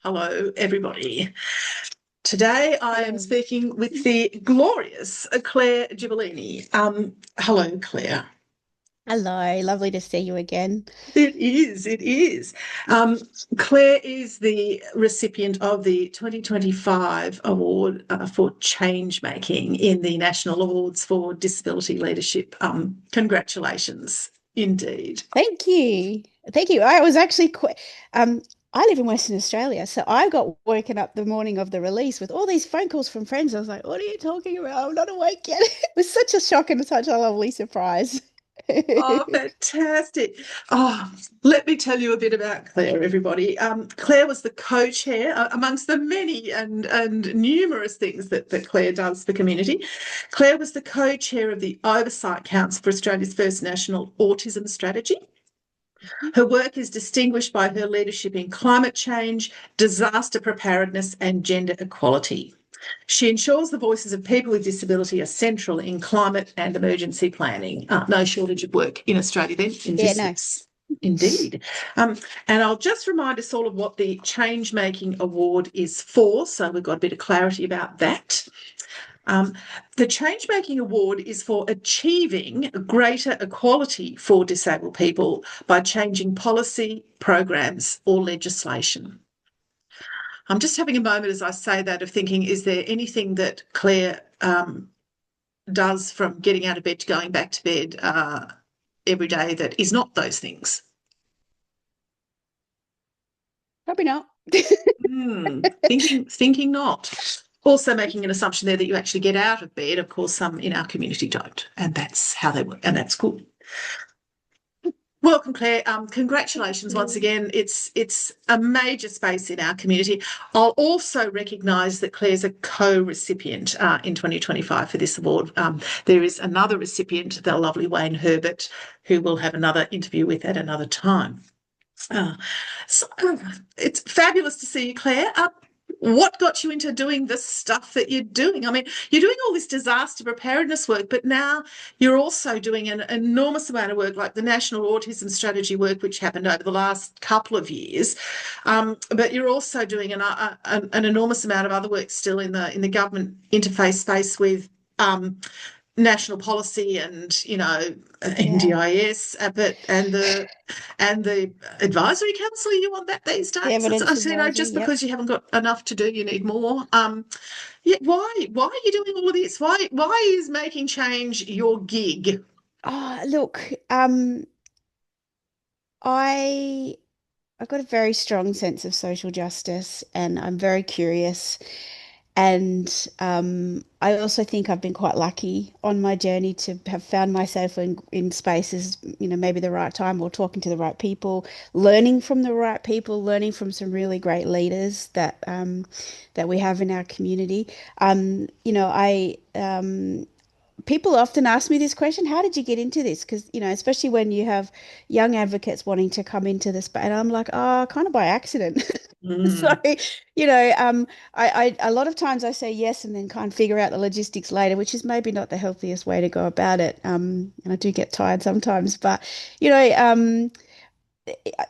Hello, everybody. Today I am Hello. speaking with the glorious Clare Gibellini. Hello, Claire. Hello, lovely to see you again. It is, it is. Um, Claire is the recipient of the 2025 award for change making in the National Awards for Disability Leadership. Congratulations, indeed. Thank you. Thank you. I was actually quite, I live in Western Australia, so I got woken up the morning of the release with all these phone calls from friends. I was like, what are you talking about? I'm not awake yet. It was such a shock and such a lovely surprise. Oh, fantastic. Oh, let me tell you a bit about Claire, everybody. Claire was the co-chair amongst the many and numerous things that Claire does for community. Claire was the co-chair of the Oversight Council for Australia's first national autism strategy. Her work is distinguished by her leadership in climate change, disaster preparedness, and gender equality. She ensures the voices of people with disability are central in climate and emergency planning. No shortage of work in Australia then in Yeah, this no. space. Indeed. And I'll just remind us all of what the Change Making Award is for, so we've got a bit of clarity about that. Um, the Change Making Award is for achieving greater equality for disabled people by changing policy, programs, or legislation. I'm just having a moment as I say that of thinking, is there anything that Claire does from getting out of bed to going back to bed every day that is not those things? Probably not. Thinking not. Also making an assumption there that you actually get out of bed. Of course, some in our community don't, and that's how they work, and that's good. Welcome, Claire. Thank Congratulations once you. again. It's a major space in our community. I'll also recognise that Claire's a co-recipient in 2025 for this award. There is another recipient, the lovely Wayne Herbert, who we'll have another interview with at another time. Uh, so it's fabulous to see you, Claire. What got you into doing the stuff that you're doing? I mean, you're doing all this disaster preparedness work, but now you're also doing an enormous amount of work, like the National Autism Strategy work, which happened over the last couple of years. But you're also doing an enormous amount of other work still in the government interface space with national policy and Yeah. NDIS, but and the advisory council. Are you on that these The days? evidence advisory. Just Yep. because you haven't got enough to do, you need more. Yeah, why are you doing all of this? Why is making change your gig? Oh, look, I I've got a very strong sense of social justice and I'm very curious. And I also think I've been quite lucky on my journey to have found myself in spaces, maybe the right time or talking to the right people, learning from the right people, learning from some really great leaders that we have in our community. I people often ask me this question, how did you get into this? Because, especially when you have young advocates wanting to come into this, and I'm like, oh, kind of by accident. So, Mm. you know, um, a lot of times I say yes and then kind of figure out the logistics later, which is maybe not the healthiest way to go about it. And I do get tired sometimes, but you know,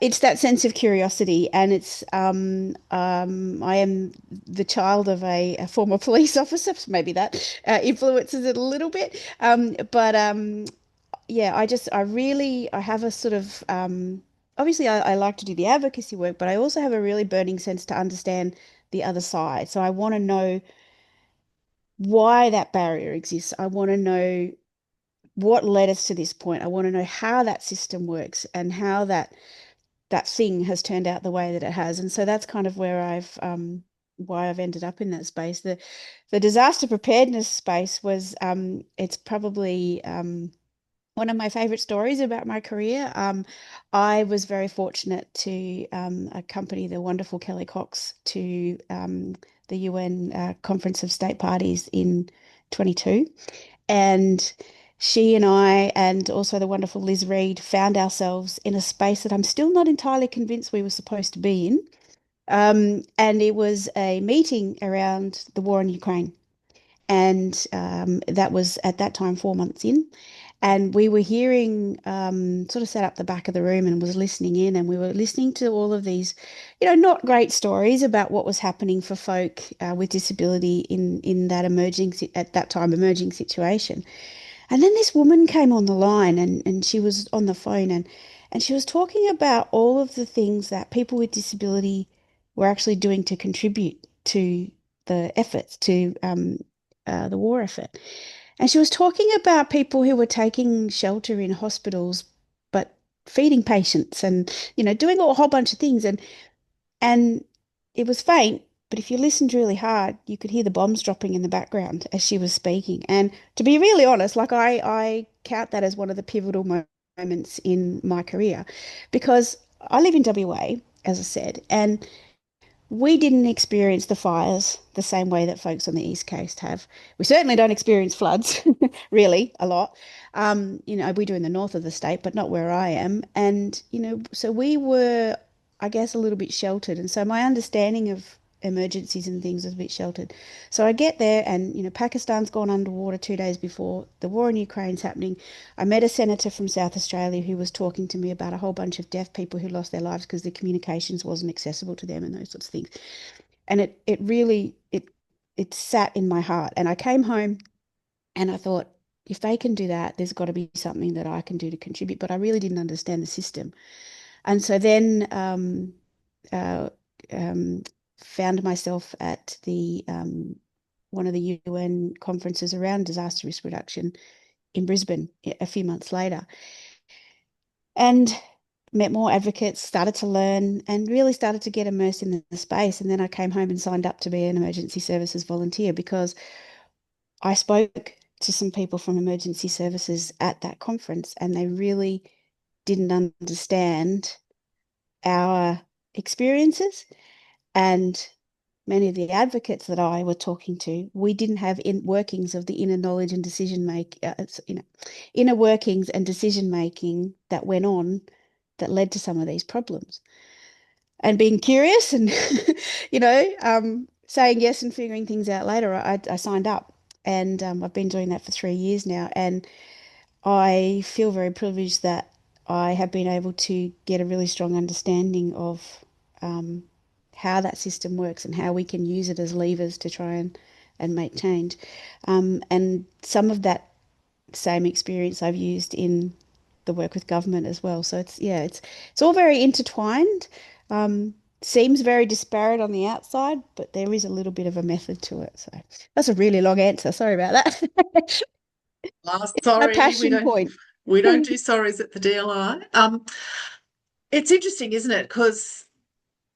it's that sense of curiosity, and I am the child of a former police officer, so maybe that influences it a little bit. But yeah, I have a sort of obviously I like to do the advocacy work, but I also have a really burning sense to understand the other side. So I want to know why that barrier exists. I want to know what led us to this point. I want to know how that system works and how that thing has turned out the way that it has. And so that's kind of where I've why I've ended up in that space. The disaster preparedness space was it's probably one of my favorite stories about my career. I was very fortunate to accompany the wonderful Kelly Cox to the UN Conference of State Parties in 22. And she and I, and also the wonderful Liz Reed, found ourselves in a space that I'm still not entirely convinced we were supposed to be in. And it was a meeting around the war in Ukraine. And that was at that time 4 months in. And we were hearing, sort of sat up the back of the room and was listening in, and we were listening to all of these, not great stories about what was happening for folk with disability in that at that time emerging situation. And then this woman came on the line, and she was on the phone, and she was talking about all of the things that people with disability were actually doing to contribute to the efforts, to the war effort. And she was talking about people who were taking shelter in hospitals, but feeding patients and, doing a whole bunch of things. And it was faint, but if you listened really hard, you could hear the bombs dropping in the background as she was speaking. And to be really honest, like I count that as one of the pivotal moments in my career because I live in WA, as I said, and we didn't experience the fires the same way that folks on the East Coast have. We certainly don't experience floods, really, a lot. We do in the north of the state, but not where I am. And, so we were, I guess, a little bit sheltered. And so my understanding of emergencies and things was a bit sheltered. So I get there and, Pakistan's gone underwater 2 days before the war in Ukraine's happening. I met a senator from South Australia who was talking to me about a whole bunch of deaf people who lost their lives because the communications wasn't accessible to them and those sorts of things. And it really it sat in my heart. And I came home and I thought, if they can do that, there's got to be something that I can do to contribute. But I really didn't understand the system. And so then uh, um, found myself at the one of the UN conferences around disaster risk reduction in Brisbane a few months later, and met more advocates, started to learn, and really started to get immersed in the space. And then I came home and signed up to be an emergency services volunteer because I spoke to some people from emergency services at that conference, and they really didn't understand our experiences. And many of the advocates that I were talking to, we didn't have in workings of the inner knowledge and decision make, inner workings and decision making that went on that led to some of these problems. And being curious and, saying yes and figuring things out later, I signed up. And I've been doing that for 3 years now. And I feel very privileged that I have been able to get a really strong understanding of um, how that system works and how we can use it as levers to try and make change. And some of that same experience I've used in the work with government as well. So it's all very intertwined. Um, Seems very disparate on the outside, but there is a little bit of a method to it. So that's a really long answer. Sorry about that. My Sorry, passion point. we don't do sorries at the DLI. It's interesting, isn't it? Because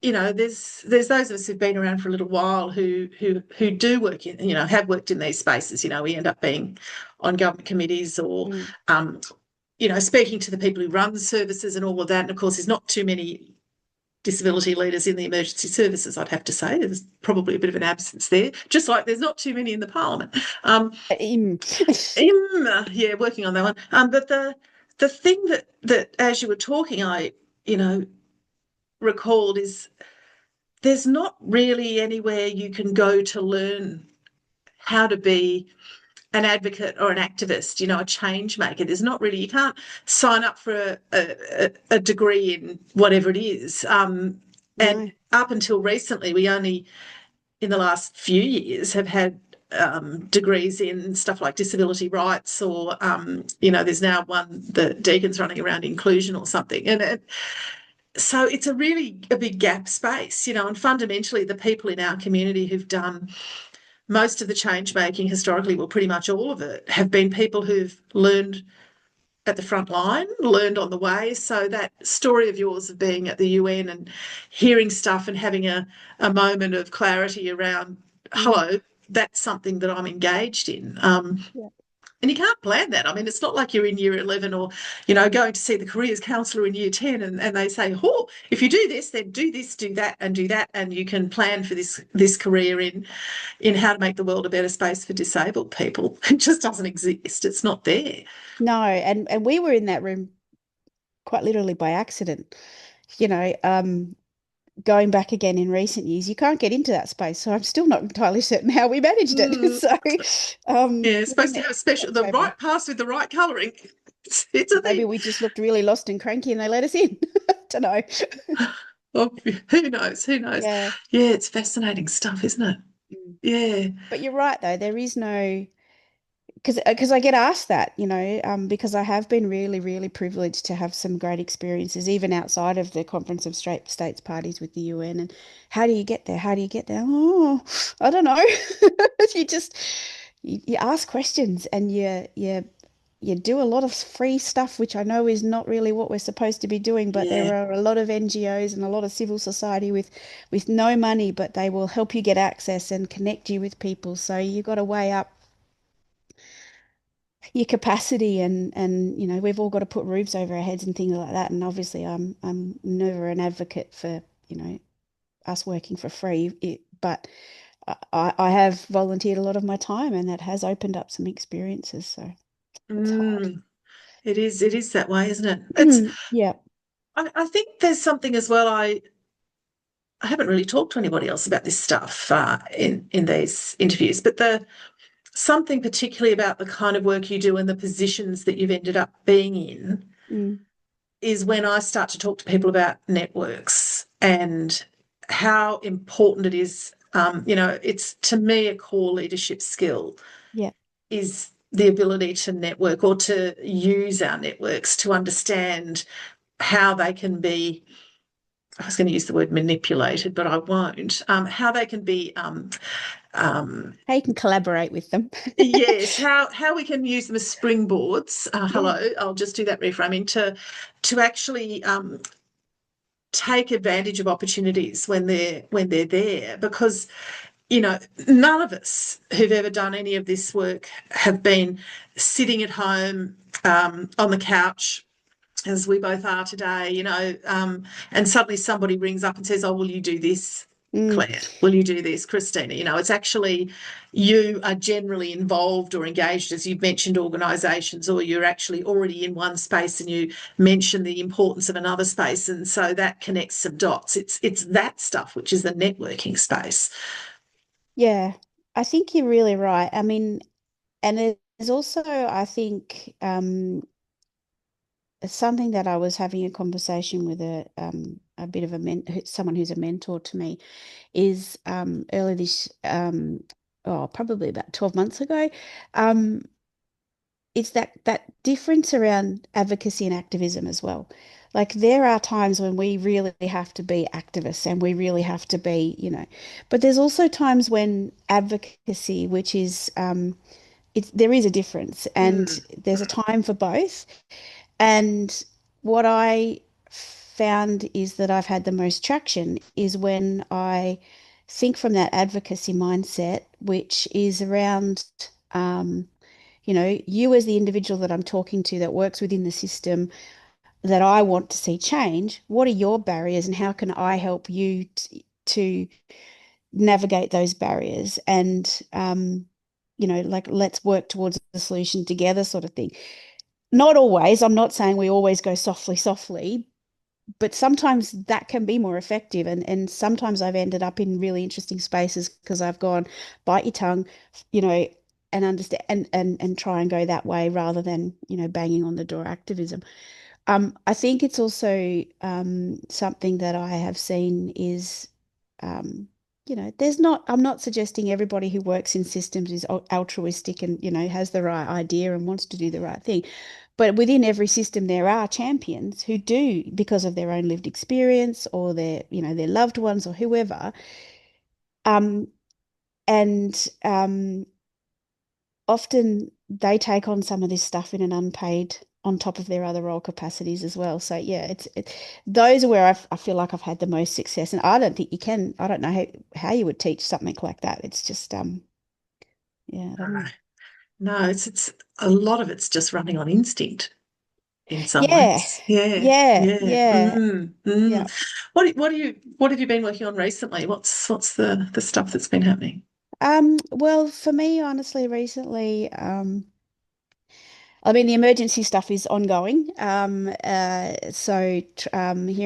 there's those of us who've been around for a little while who do work in, have worked in these spaces. We end up being on government committees or, Mm. speaking to the people who run the services and all of that. And of course, there's not too many disability leaders in the emergency services, I'd have to say. There's probably a bit of an absence there, just like there's not too many in the Parliament. Mm. Yeah, working on that one. But the thing that as you were talking, I recalled is there's not really anywhere you can go to learn how to be an advocate or an activist, a change maker. There's not really, you can't sign up for a degree in whatever it is. And No. up until recently, we only, in the last few years, have had degrees in stuff like disability rights or, there's now one, the Deacon's running around inclusion or something. And so it's a big gap space, and fundamentally the people in our community who've done most of the change making historically, well, pretty much all of it, have been people who've learned at the front line, learned on the way. So that story of yours of being at the UN and hearing stuff and having a moment of clarity around, Mm. hello, that's something that I'm engaged in. Yeah. And you can't plan that. I mean, it's not like you're in year 11 or, going to see the careers counsellor in year 10 and they say, oh, if you do this, then do this, do that, and do that. And you can plan for this career in how to make the world a better space for disabled people. It just doesn't exist. It's not there. No, and we were in that room quite literally by accident. You know, um, going back again in recent years, you can't get into that space. So I'm still not entirely certain how we managed it. Mm, So yeah, supposed to have a special, the October. right pass with the right colouring. It's a Maybe thing. we just looked really lost and cranky and they let us in. Don't know. Oh, who knows? Who knows? Yeah. Yeah, it's fascinating stuff, isn't it? Mm. Yeah, But you're right though, there is no because I get asked that, because I have been really, really privileged to have some great experiences, even outside of the Conference of Straight States Parties with the UN. And how do you get there? How do you get there? Oh, I don't know. You just you ask questions and you do a lot of free stuff, which I know is not really what we're supposed to be doing, but yeah. there are a lot of NGOs and a lot of civil society with no money, but they will help you get access and connect you with people. So you got to weigh up your capacity and we've all got to put roofs over our heads and things like that. And obviously I'm never an advocate for, us working for free. But I have volunteered a lot of my time and that has opened up some experiences. So it's hard. Mm, it is that way, isn't it? It's Yeah. I think there's something as well. I haven't really talked to anybody else about this stuff in these interviews, but the something particularly about the kind of work you do and the positions that you've ended up being in Mm, is when I start to talk to people about networks and how important it is. It's to me a core leadership skill yeah. is the ability to network or to use our networks to understand how they can be. I was going to use the word manipulated, but I won't. How they can be um, How you can collaborate with them. yes, how we can use them as springboards. Yeah. Hello, I'll just do that reframing to actually take advantage of opportunities when they're there because none of us who've ever done any of this work have been sitting at home on the couch as we both are today, and suddenly somebody rings up and says, "Oh, will you do this, Mm, Claire? Will you do this, Christina?" It's actually you are generally involved or engaged, as you've mentioned, organisations, or you're actually already in one space and you mention the importance of another space, and so that connects some dots. It's that stuff which is the networking space. yeah. I think you're really right. I mean, and there's also, I think, something that I was having a conversation with a bit of someone who's a mentor to me is early this oh probably about 12 months ago. um it's that difference around advocacy and activism as well. Like there are times when we really have to be activists and we really have to be, but there's also times when advocacy, which is there is a difference and Mm, there's a time for both. And what I found is that I've had the most traction is when I think from that advocacy mindset, which is around, you as the individual that I'm talking to that works within the system that I want to see change. What are your barriers and how can I help you to navigate those barriers? And, like let's work towards a solution together, sort of thing. Not always. I'm not saying we always go softly, softly, but sometimes that can be more effective. And sometimes I've ended up in really interesting spaces because I've gone, bite your tongue, you know, and understand and try and go that way rather than, banging on the door activism. I think it's also something that I have seen is, um, I'm not suggesting everybody who works in systems is altruistic and, has the right idea and wants to do the right thing. But within every system, there are champions who do because of their own lived experience or their loved ones or whoever. Um, and often they take on some of this stuff in an unpaid on top of their other role capacities as well. So yeah, those are where I feel like I've had the most success. And I don't think you can, I don't know how you would teach something like that. It's just yeah, I don't no, know. no, it's a lot of it's just running on instinct in some Yeah, ways. Yeah, yeah, yeah. yeah, yeah. What have you been working on recently? What's the stuff that's been happening? Well, for me, honestly, recently, I mean, the emergency stuff is ongoing. Here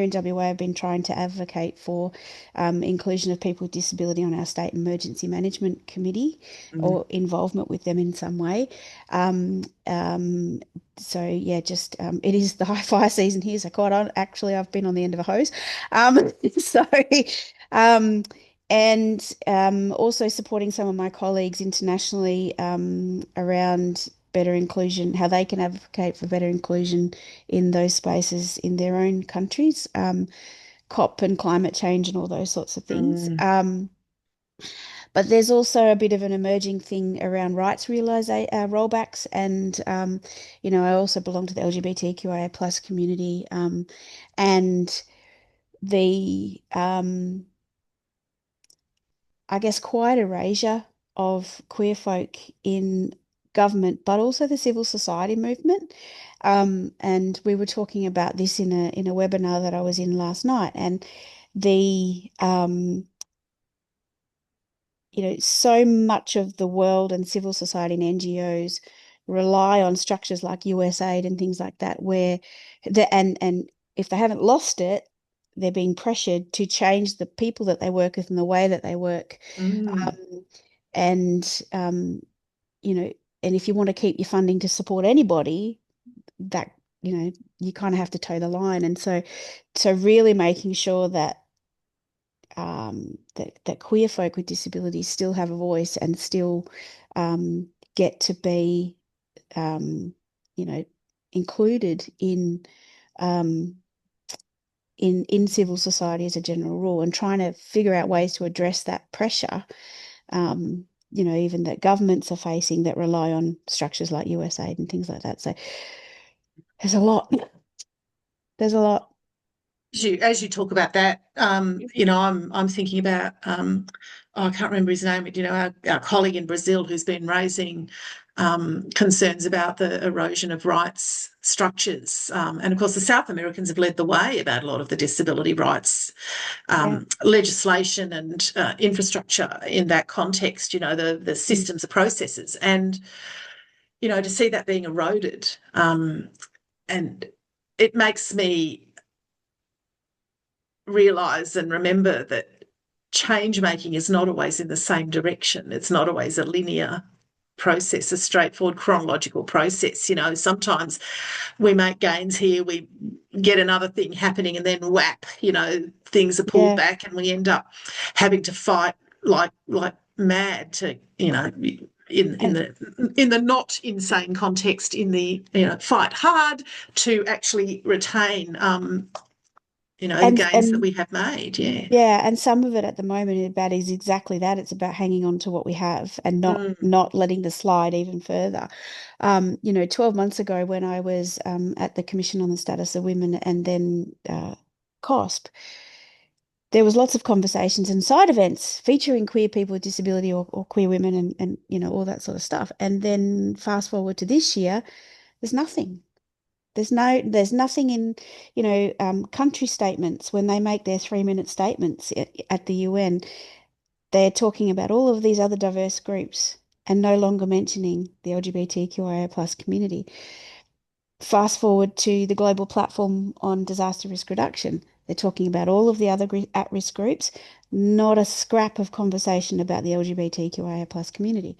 in WA, I've been trying to advocate for inclusion of people with disability on our state emergency management committee Mm. or involvement with them in some way. Um, um, yeah, just it is the high fire season here, so quite on. Actually, I've been on the end of a hose. So. Um, Also supporting some of my colleagues internationally around better inclusion, how they can advocate for better inclusion in those spaces in their own countries, COP and climate change and all those sorts of things. Mm. But there's also a bit of an emerging thing around rights rollbacks, and I also belong to the LGBTQIA plus community, and the I guess, quite erasure of queer folk in government, but also the civil society movement. And we were talking about this in a webinar that I was in last night, and the so much of the world and civil society and NGOs rely on structures like USAID and things like that, where and if they haven't lost it, they're being pressured to change the people that they work with and the way that they work. Mm. Um, and you know, and if you want to keep your funding to support anybody, that you kind of have to toe the line. And so really making sure that that queer folk with disabilities still have a voice and still get to be, um, you know, included um, in civil society as a general rule, and trying to figure out ways to address that pressure. Even that governments are facing that rely on structures like USAID and things like that. So there's a lot. There's a lot. As you talk about that, I'm thinking about I can't remember his name, but our colleague in Brazil who's been raising concerns about the erosion of rights structures, and of course the South Americans have led the way about a lot of the disability rights Yeah. legislation and infrastructure in that context. The Mm. systems, the processes, and to see that being eroded, and it makes me realize and remember that change making is not always in the same direction. It's not always a linear process, a straightforward chronological process. Sometimes we make gains here, we get another thing happening, and then whap, things are pulled Yeah. back, and we end up having to fight like mad to, in And the not insane context, in the fight hard to actually retain the and gains that and we have made. Yeah. yeah, and some of it at the moment about is exactly that. It's about hanging on to what we have and not Mm. not letting the slide even further. 12 months ago when I was at the Commission on the Status of Women and then COSP, there was lots of conversations and side events featuring queer people with disability or queer women and all that sort of stuff. And then fast forward to this year, there's nothing. There's nothing in, country statements when they make their 3-minute statements at the UN. They're talking about all of these other diverse groups and no longer mentioning the LGBTQIA plus community. Fast forward to the global platform on disaster risk reduction. They're talking about all of the other at-risk groups, not a scrap of conversation about the LGBTQIA plus community.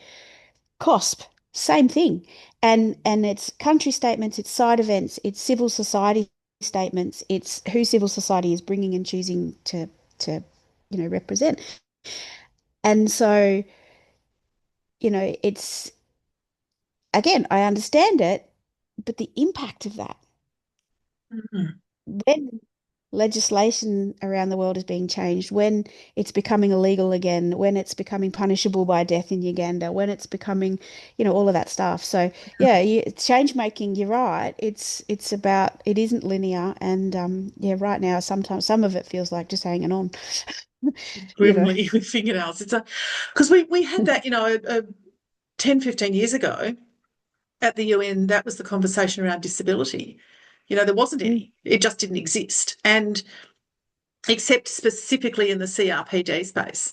COSP, same thing. And it's country statements, it's side events, it's civil society statements, it's who civil society is bringing and choosing to represent. And so, it's again, I understand it, but the impact of that Mm. when legislation around the world is being changed, when it's becoming illegal again, when it's becoming punishable by death in Uganda, when it's becoming, all of that stuff. So yeah, change making, you're right. It's about it isn't linear, and yeah, right now sometimes some of it feels like just hanging on, you know. Grimly with fingernails. It's a because we had that, 10, 15 years ago at the UN. That was the conversation around disability. There wasn't Mm, any. It just didn't exist. And except specifically in the CRPD space.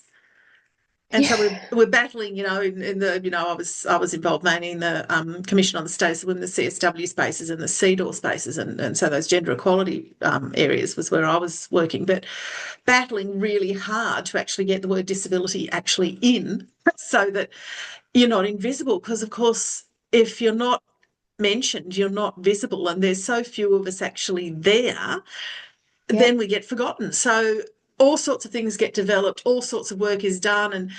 And so we're battling, in the, I was involved mainly in the Commission on the Status of Women, the CSW spaces and the CEDAW spaces, and so those gender equality areas was where I was working, but battling really hard to actually get the word disability actually in, so that you're not invisible. Because of course, if you're not mentioned, you're not visible, and there's so few of us actually there, Yeah. then we get forgotten. So all sorts of things get developed, all sorts of work is done, and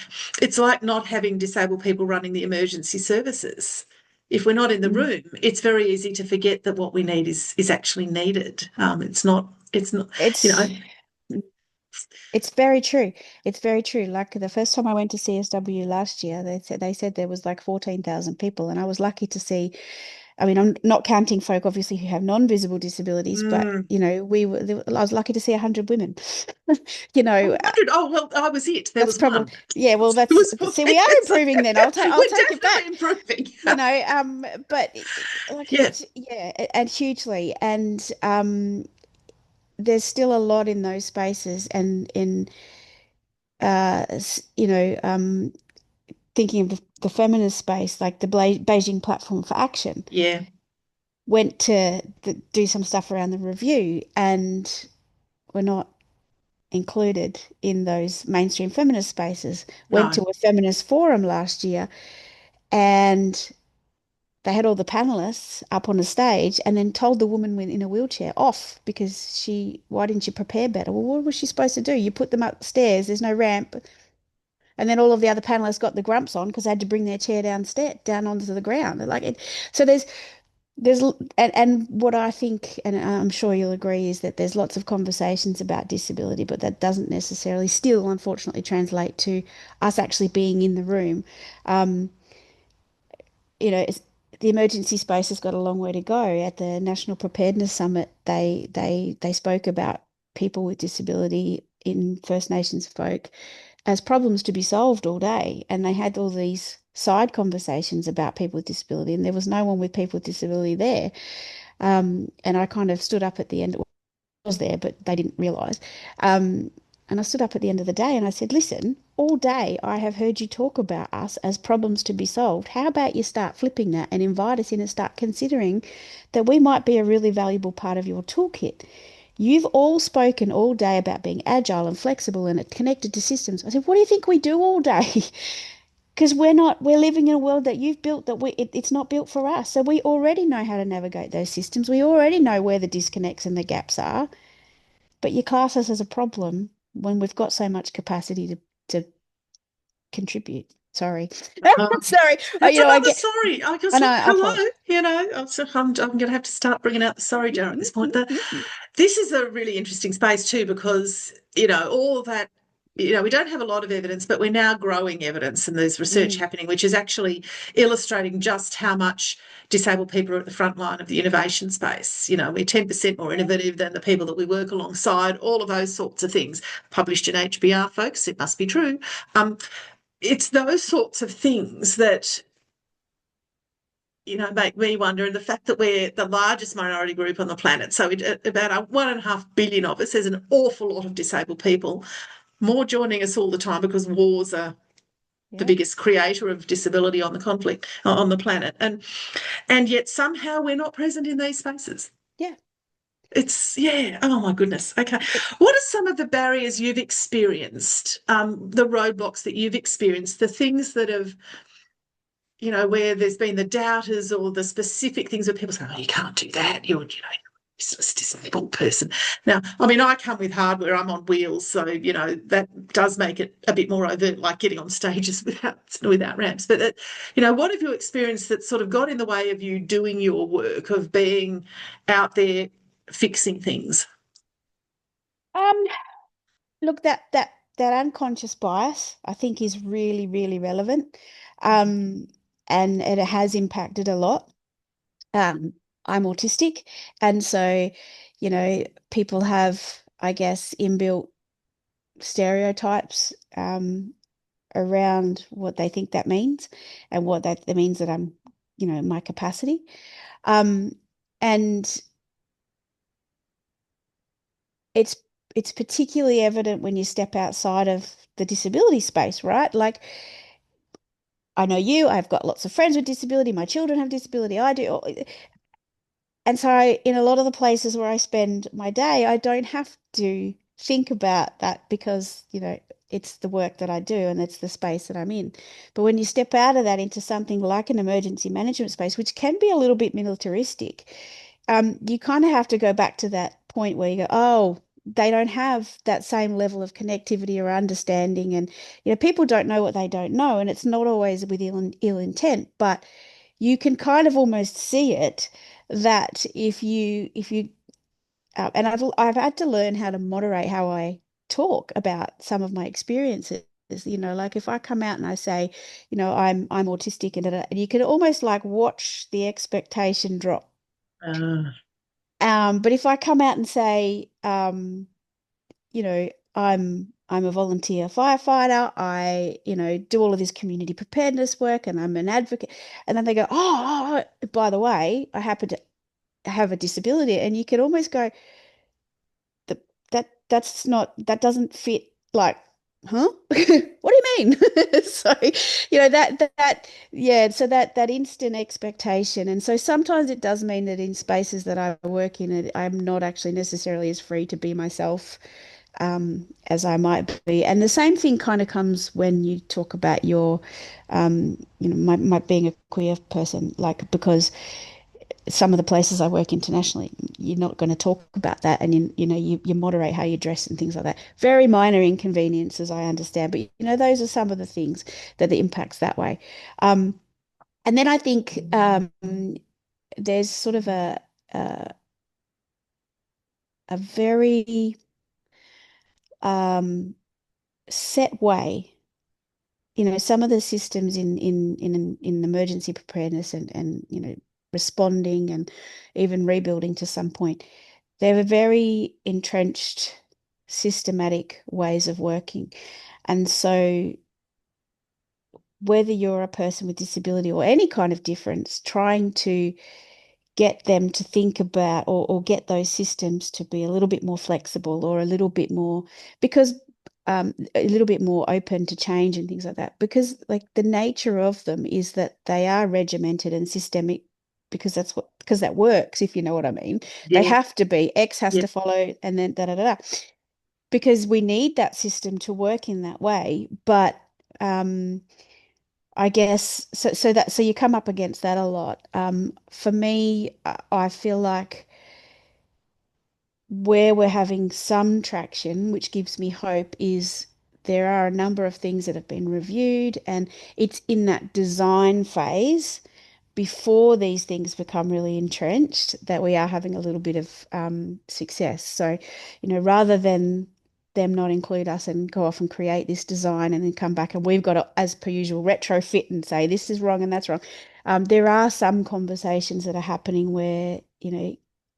it's like not having disabled people running the emergency services. If we're not in the Mm. room, it's very easy to forget that what we need is actually needed. It's not, you know, It's it's very true. It's very true. Like the first time I went to CSW last year, they said there was like 14,000 people, and I was lucky to see. I mean, I'm not counting folk obviously who have non-visible disabilities, but mm, I was lucky to see 100 women. You know, 100. Oh, well, I was it. There that's was probably one. yeah. Well, It that's was see, we are so improving. Then I'll we're take it definitely back. improving. But like Yeah, it's yeah, and hugely, and there's still a lot in those spaces, and in thinking of the feminist space, like the Beijing Platform for Action, yeah. went to do some stuff around the review, and were not included in those mainstream feminist spaces. Went No. to a feminist forum last year, and they had all the panelists up on the stage, and then told the woman in a wheelchair off because why didn't you prepare better? Well, what was she supposed to do? You put them upstairs, there's no ramp. And then all of the other panelists got the grumps on because they had to bring their chair downstairs, down onto the ground. Like it, so there's and what I think, and I'm sure you'll agree, is that there's lots of conversations about disability, but that doesn't necessarily still, unfortunately, translate to us actually being in the room. Um, the emergency space has got a long way to go. At the National Preparedness Summit, they spoke about people with disability in First Nations folk as problems to be solved all day, and they had all these side conversations about people with disability, and there was no one with people with disability there. And I kind of stood up at the end. Was there, but they didn't realise. Um, and I stood up at the end of the day and I said, listen, all day I have heard you talk about us as problems to be solved. How about you start flipping that and invite us in and start considering that we might be a really valuable part of your toolkit? You've all spoken all day about being agile and flexible and connected to systems. I said, what do you think we do all day? Because we're living in a world that you've built that it's not built for us. So we already know how to navigate those systems. We already know where the disconnects and the gaps are. But you class us as a problem when we've got so much capacity to contribute. Sorry. Sorry. That's I another get, sorry. I was I know, like, I hello, apologize. I'm going to have to start bringing out the sorry jar at this point. This is a really interesting space too, because, all that, we don't have a lot of evidence, but we're now growing evidence, and there's research Mm, happening, which is actually illustrating just how much disabled people are at the front line of the innovation space. We're 10% more yeah, innovative than the people that we work alongside, all of those sorts of things. Published in HBR, folks, it must be true. It's those sorts of things that make me wonder. And the fact that we're the largest minority group on the planet, so about 1.5 billion of us, there's an awful lot of disabled people, more joining us all the time because wars are the yeah, biggest creator of disability on the conflict on the planet, and yet somehow we're not present in these spaces. yeah. It's yeah. Oh my goodness. Okay. It, What are some of the barriers you've experienced? The roadblocks that you've experienced, the things that have where there's been the doubters or the specific things where people say, oh, you can't do that. You're useless disabled person. Now, I mean, I come with hardware. I'm on wheels. So, that does make it a bit more overt, like getting on stages without ramps. But, what have you experienced that sort of got in the way of you doing your work, of being out there fixing things? um, look, that unconscious bias, I think, is really, really relevant. Um, and it has impacted a lot. Um, I'm autistic, and so, people have, I guess, inbuilt stereotypes around what they think that means, and what that means that I'm, my capacity. Um, and it's it's particularly evident when you step outside of the disability space, right? Like I know you, I've got lots of friends with disability, my children have disability, I do. And so in a lot of the places where I spend my day, I don't have to think about that because, it's the work that I do and it's the space that I'm in. But when you step out of that into something like an emergency management space, which can be a little bit militaristic, you kind of have to go back to that point where you go, oh, they don't have that same level of connectivity or understanding. And, people don't know what they don't know. And it's not always with ill intent, but you can kind of almost see it that if you and I've had to learn how to moderate how I talk about some of my experiences. Like if I come out and I say, I'm autistic and, and you can almost like watch the expectation drop. Uh, But if I come out and say, I'm a volunteer firefighter. I, do all of this community preparedness work and I'm an advocate. And then they go, by the way, I happen to have a disability. And you can almost go, that that doesn't fit like, huh? What do you mean? So, yeah, so that instant expectation. And so sometimes it does mean that in spaces that I work in, I'm not actually necessarily as free to be myself as I might be. And the same thing kind of comes when you talk about your, my being a queer person, like because some of the places I work internationally, you're not going to talk about that, and you moderate how you dress and things like that. Very minor inconveniences, I understand, but those are some of the things that the impacts that way. And then I think there's sort of a, a very set way. Some of the systems in emergency preparedness and responding and even rebuilding to some point, they're very entrenched, systematic ways of working. And so whether you're a person with disability or any kind of difference, trying to get them to think about or get those systems to be a little bit more flexible or a little bit more because a little bit more open to change and things like that because like the nature of them is that they are regimented and systemic because that works, if you know what I mean. They yeah, have to be X has yeah. to follow and then da da da da because we need that system to work in that way. But I guess so you come up against that a lot. For me, I feel like where we're having some traction, which gives me hope, is there are a number of things that have been reviewed, and it's in that design phase before these things become really entrenched that we are having a little bit of success. So, rather than them not include us and go off and create this design and then come back and we've got to, as per usual, retrofit and say this is wrong and that's wrong. There are some conversations that are happening where,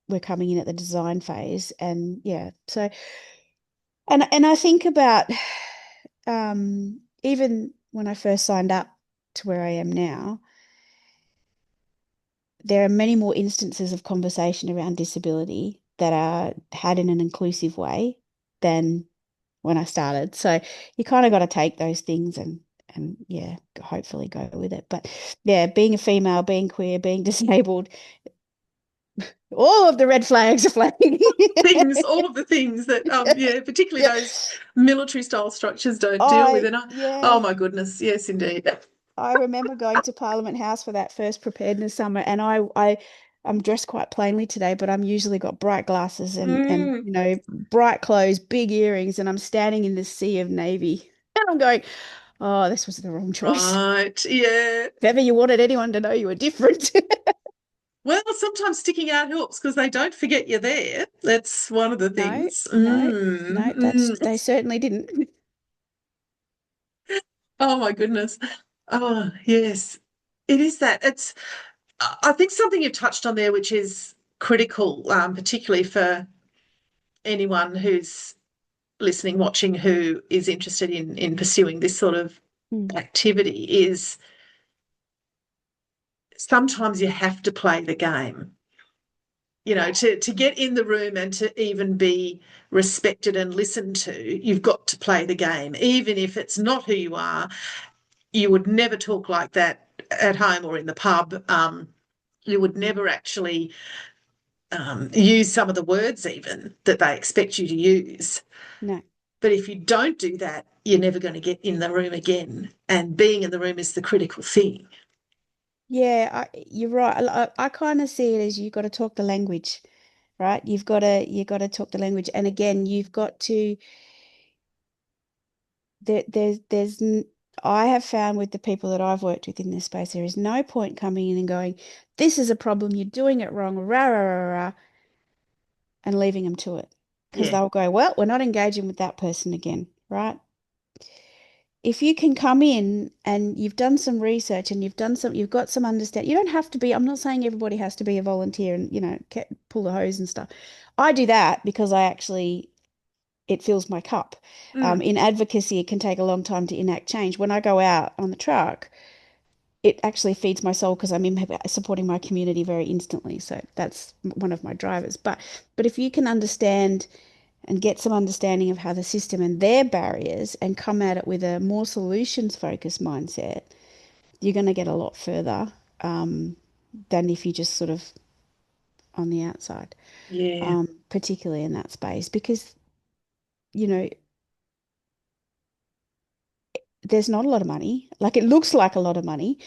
we're coming in at the design phase and yeah. So, and I think about even when I first signed up to where I am now, there are many more instances of conversation around disability that are had in an inclusive way than when I started. So you kind of got to take those things and yeah, hopefully go with it. But yeah, being a female, being queer, being disabled, all of the red flags are flagging. Things, all of the things that, yeah, particularly Yeah. those military style structures don't deal with. I And yeah. oh my goodness, yes, indeed. I remember going to Parliament House for that first preparedness summer, and I'm dressed quite plainly today, but I'm usually got bright glasses and Mm, bright clothes, big earrings, and I'm standing in this sea of navy, and I'm going, oh, this was the wrong choice. right, yeah. If ever you wanted anyone to know you were different. Well, sometimes sticking out helps because they don't forget you're there. That's one of the No, things. no, no, they Mm. certainly didn't. Oh my goodness. Oh, yes. It is that. I think something you've touched on there, which is critical, particularly for anyone who's listening, watching, who is interested in pursuing this sort of Mm, activity, is sometimes you have to play the game. to get in the room and to even be respected and listened to, you've got to play the game. Even if it's not who you are, you would never talk like that at home or in the pub. You would never actually use some of the words even that they expect you to use. No. But if you don't do that, you're never going to get in the room again. And being in the room is the critical thing. Yeah, you're right. I kind of see it as you've got to talk the language, right? You got to talk the language. And again, you've got to there's I have found with the people that I've worked with in this space, there is no point coming in and going, this is a problem, you're doing it wrong, rah, rah, rah, rah, and leaving them to it. Because Yeah. they'll go, well, we're not engaging with that person again, right? If you can come in and you've done some research and you've got some understanding, you don't have to be, I'm not saying everybody has to be a volunteer and, pull the hose and stuff. I do that because it fills my cup. Mm. In advocacy, it can take a long time to enact change. When I go out on the truck, it actually feeds my soul because supporting my community very instantly. So that's one of my drivers. But if you can understand and get some understanding of how the system and their barriers and come at it with a more solutions focused mindset, you're going to get a lot further than if you just sort of on the outside, Yeah. particularly in that space, because you know there's not a lot of money. Like it looks like a lot of money,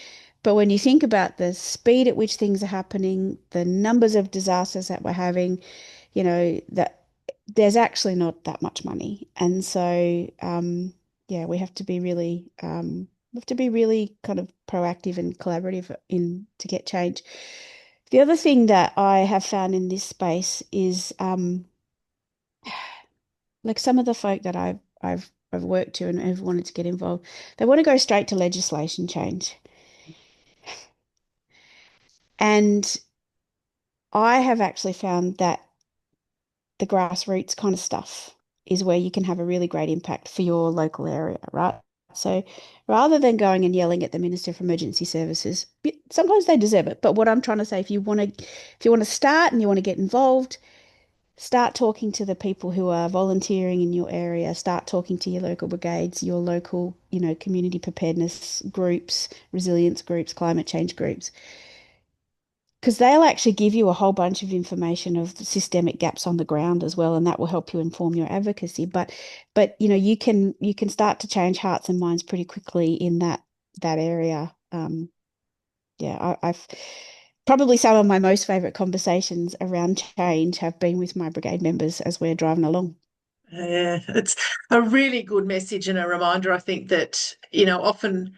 but when you think about the speed at which things are happening, the numbers of disasters that we're having, that there's actually not that much money. And so, yeah, we have to be really kind of proactive and collaborative in to get change. The other thing that I have found in this space is like some of the folk that I've worked to and have wanted to get involved, they want to go straight to legislation change. And I have actually found that the grassroots kind of stuff is where you can have a really great impact for your local area, right? So rather than going and yelling at the Minister for Emergency Services, sometimes they deserve it. But what I'm trying to say, if you want to start and you want to get involved, start talking to the people who are volunteering in your area, start talking to your local brigades, your local, community preparedness groups, resilience groups, climate change groups, because they'll actually give you a whole bunch of information of the systemic gaps on the ground as well, and that will help you inform your advocacy. But you can start to change hearts and minds pretty quickly in that area. Yeah, I've probably some of my most favorite conversations around change have been with my brigade members as we're driving along. Yeah, it's a really good message and a reminder, I think, that, often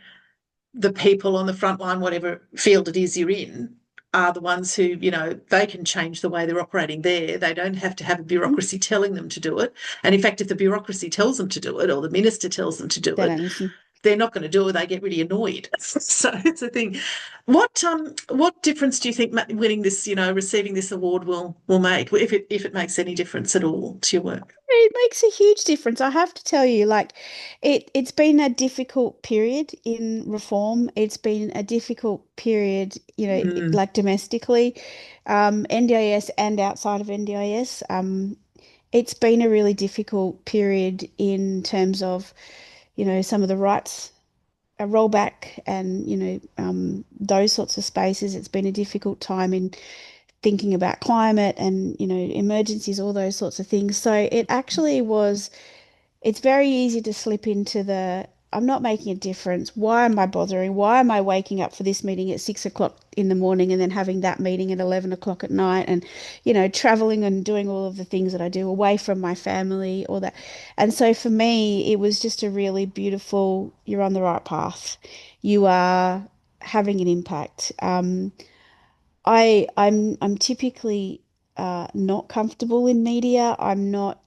the people on the front line, whatever field it is you're in, are the ones who, they can change the way they're operating there. They don't have to have a Mm, bureaucracy telling them to do it. And in fact, if the bureaucracy tells them to do it or the minister tells them to do they it, don't listen. they're not going to do it. They get really annoyed. So it's a thing. What difference do you think winning this, receiving this award will make, if it makes any difference at all to your work? It makes a huge difference. I have to tell you, like it's been a difficult period in reform. It's been a difficult period, Mm, like domestically, NDIS and outside of NDIS. It's been a really difficult period in terms of, some of the rights a rollback and, those sorts of spaces. It's been a difficult time in thinking about climate and, emergencies, all those sorts of things. So it's very easy to slip into I'm not making a difference. Why am I bothering? Why am I waking up for this meeting at 6 o'clock in the morning and then having that meeting at 11 o'clock at night and, traveling and doing all of the things that I do away from my family, all that. And so for me, it was just a really beautiful, you're on the right path. You are having an impact. I'm typically not comfortable in media. I'm not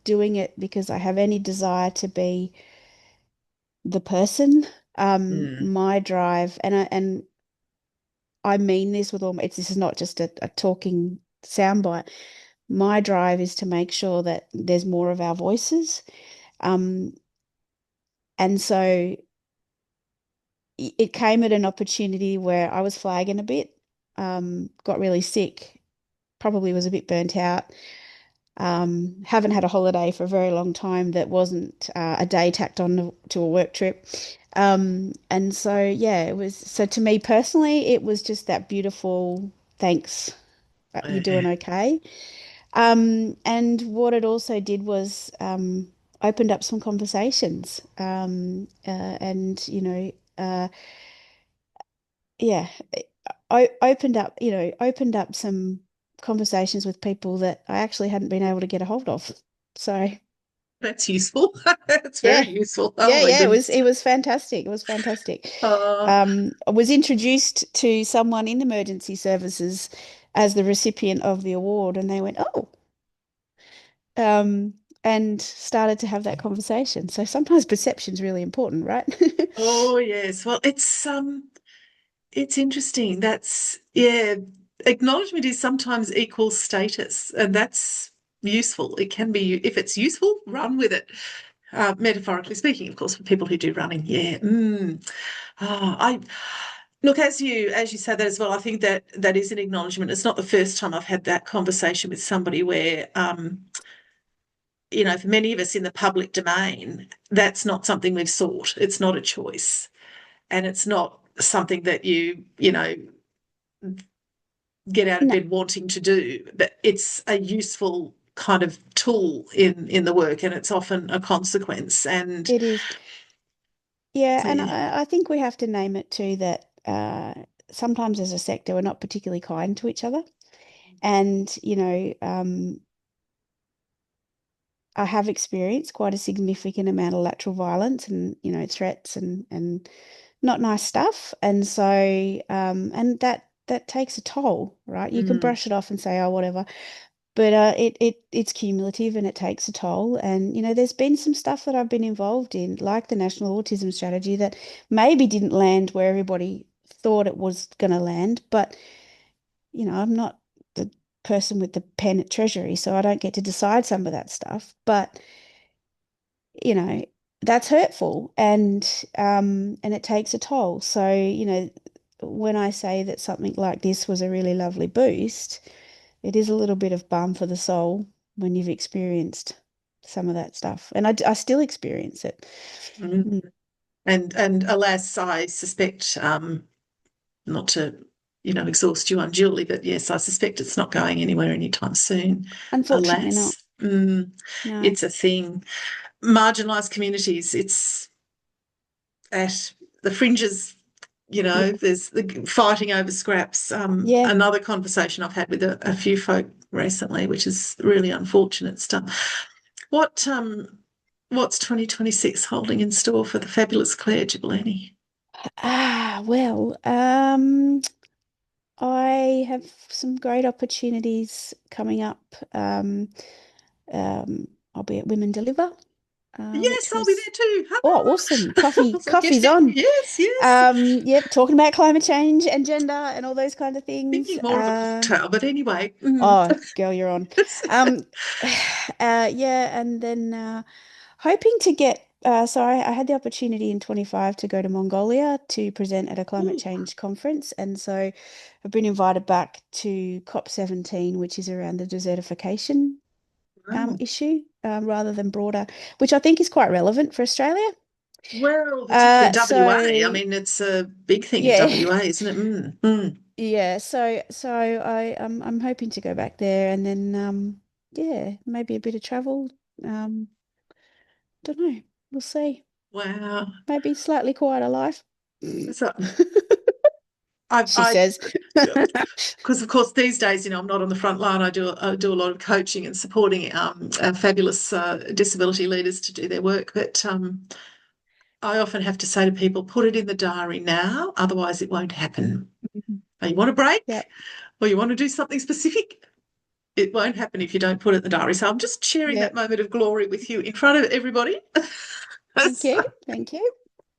doing it because I have any desire to be the person. mm. My drive, and I mean this with this is not just a talking soundbite. My drive is to make sure that there's more of our voices. Um, and so it came at an opportunity where I was flagging a bit, got really sick, probably was a bit burnt out. Haven't had a holiday for a very long time that wasn't a day tacked on to a work trip. And so, yeah, it was, so to me personally, it was just that beautiful thanks, you're doing Yeah. okay. And what it also did was opened up some conversations. And, yeah, I opened up, opened up some conversations with people that I actually hadn't been able to get a hold of. So, That's useful. That's yeah. very useful. Oh Yeah, my yeah, goodness. it was fantastic. It was fantastic. Uh, I was introduced to someone in emergency services as the recipient of the award, and they went, "Oh," um, and started to have that conversation. So sometimes perception's really important, right? oh yes. Well, it's interesting. That's yeah. Acknowledgement is sometimes equals status, and that's useful. It can be if it's useful, run with it. Metaphorically speaking, of course, for people who do running, yeah. I look as you say that as well. I think that that is an acknowledgement. It's not the first time I've had that conversation with somebody where, for many of us in the public domain, that's not something we've sought. It's not a choice, and it's not something that you get out of No, bed wanting to do. But it's a useful kind of tool in the work, and it's often a consequence. And it is. Yeah, and yeah. I think we have to name it too that sometimes as a sector we're not particularly kind to each other. And, I have experienced quite a significant amount of lateral violence and, threats and not nice stuff. And so, and that takes a toll, right? You can Mm, brush it off and say, oh, whatever. But it's cumulative and it takes a toll. And, there's been some stuff that I've been involved in, like the National Autism Strategy, that maybe didn't land where everybody thought it was going to land. But, I'm not the person with the pen at Treasury, so I don't get to decide some of that stuff. But you know, that's hurtful and it takes a toll. So, when I say that something like this was a really lovely boost, it is a little bit of balm for the soul when you've experienced some of that stuff. And I still experience it. mm. Mm. And alas, I suspect, not to, exhaust you unduly, but yes, I suspect it's not going anywhere anytime soon. Unfortunately not. Alas, No, it's a thing. Marginalised communities, it's at the fringes. yeah, There's the fighting over scraps. yeah. Another conversation I've had with a few folk recently, which is really unfortunate stuff. What's 2026 holding in store for the fabulous Clare Gibellini? Well, I have some great opportunities coming up. Um, I'll be at Women Deliver, Yes, which I'll be was there too. oh, Hurrah! awesome. Coffee's Forgetting. on. Yes, yes. Yep, talking about climate change and gender and all those kind of things. Thinking more of a cocktail, but anyway. Oh, girl, you're on. Um, yeah, and then hoping to get so I had the opportunity in 25 to go to Mongolia to present at a climate Ooh, change conference. And so I've been invited back to COP17, which is around the desertification wow. issue, rather than broader, which I think is quite relevant for Australia. Well, particularly WA. I So mean, it's a big thing in yeah, WA, isn't it? yeah. So I'm hoping to go back there and then yeah, maybe a bit of travel. Um, don't know. We'll see. Wow. Maybe slightly quieter life. So I, She I, says. because of course these days, I'm not on the front line. I do a lot of coaching and supporting fabulous disability leaders to do their work, but I often have to say to people, put it in the diary now, otherwise it won't happen. You want a break Yep. or you want to do something specific, it won't happen if you don't put it in the diary. So I'm just sharing that Yep. moment of glory with you in front of everybody. Thank you. So, Thank you.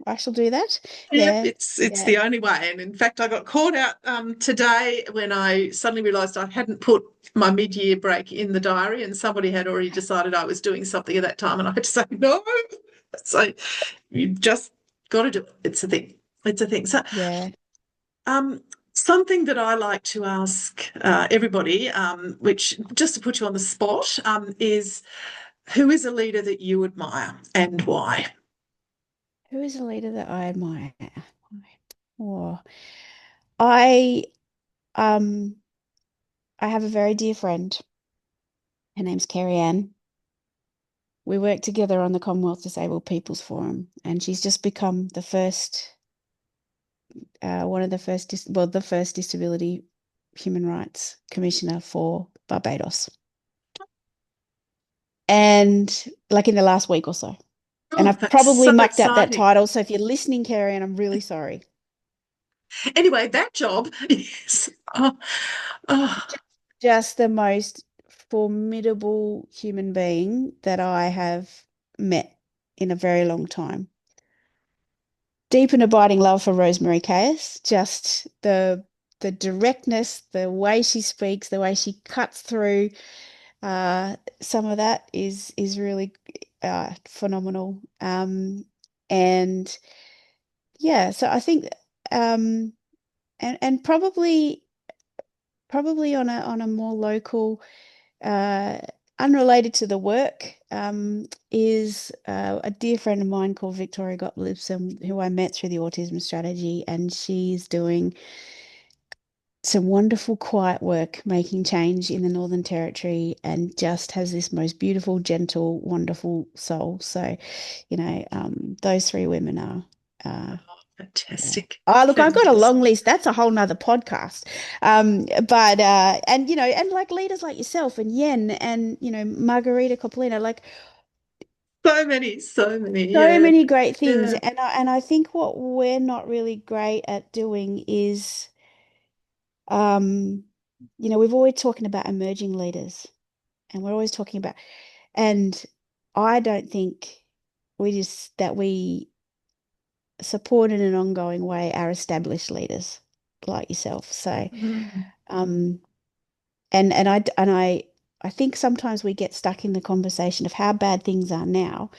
I shall do that. yep, Yeah. it's Yeah. the only way. And in fact, I got caught out today when I suddenly realised I hadn't put my mid-year break in the diary, and somebody had already decided I was doing something at that time, and I had to say no. So you just got to do it. It's a thing. It's a thing. So Yeah. um, Something that I like to ask everybody, which just to put you on the spot, is who is a leader that you admire and why? Who is a leader that I admire? Oh, I um I have a very dear friend. Her name's Carrie Ann. We work together on the Commonwealth Disabled People's Forum, and she's just become the first, one of the first, well, the first Disability Human Rights Commissioner for Barbados, and like in the last week or so. And Oh, I've that's probably so mucked up that exciting. title. So if you're listening, Carrie Ann, I'm really sorry. Anyway, that job is, oh, Just the most formidable human being that I have met in a very long time. Deep and abiding love for Rosemary Caius, just the directness, the way she speaks, the way she cuts through, some of that is really phenomenal. And yeah, so I think and probably on a more local, uh, unrelated to the work, is a dear friend of mine called Victoria Gottlieb, who I met through the autism strategy, and she's doing some wonderful quiet work making change in the Northern Territory and just has this most beautiful, gentle, wonderful soul. So, those three women are, uh, yeah. fantastic. Oh, look, I've got a Fantastic. long list. That's a whole nother podcast. But and and like leaders like yourself and Yen and Margarita Copolino, like So many, so many. so Yeah. many great things. Yeah. And I think what we're not really great at doing is, um, we've always talking about emerging leaders, and we're always talking about, and I don't think we support in an ongoing way our established leaders like yourself. So, Mm. um, and I think sometimes we get stuck in the conversation of how bad things are now,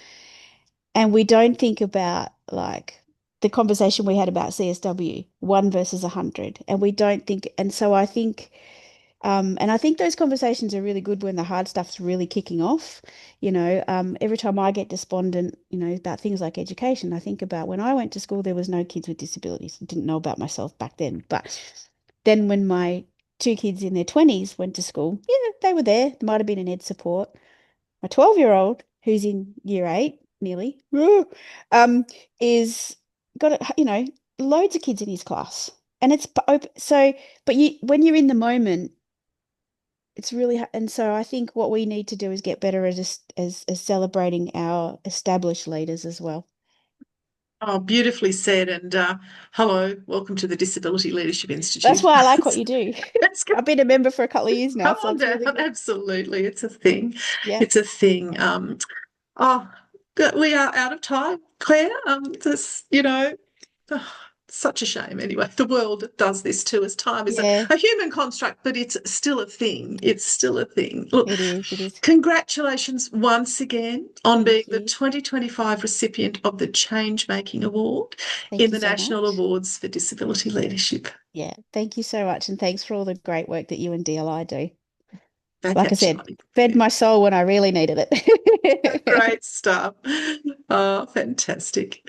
and we don't think about like the conversation we had about CSW, 1 versus 100, and we don't think, and so I think. And I think those conversations are really good when the hard stuff's really kicking off. Every time I get despondent, about things like education, I think about when I went to school, there was no kids with disabilities. I didn't know about myself back then. But then when my two kids in their 20s went to school, yeah, they were there. There might have been an ed support. My 12-year-old, who's in year eight, nearly, um, is got, loads of kids in his class. And it's so, but when you're in the moment, it's really, and so I think what we need to do is get better at as celebrating our established leaders as well. Oh, beautifully said. And hello, welcome to the Disability Leadership That's Institute. why I like what you do. Let's go. I've been a member for a couple of years now, Come so on it's down. really good. Absolutely. It's a thing. Yeah. It's a thing. Oh, we are out of time, Claire. This, oh, such a shame. Anyway, the world does this too as time is Yeah, a human construct, but it's still a thing. It's still a thing. Look, it is. It is. congratulations once again on being Thank the you. 2025 recipient of the Change Making Award Thank in you the so National much. Awards for Disability Leadership. Yeah, thank you so much. And thanks for all the great work that you and DLI do. Back Like I at you, said, honey. fed my soul when I really needed it. Great stuff. Oh, fantastic.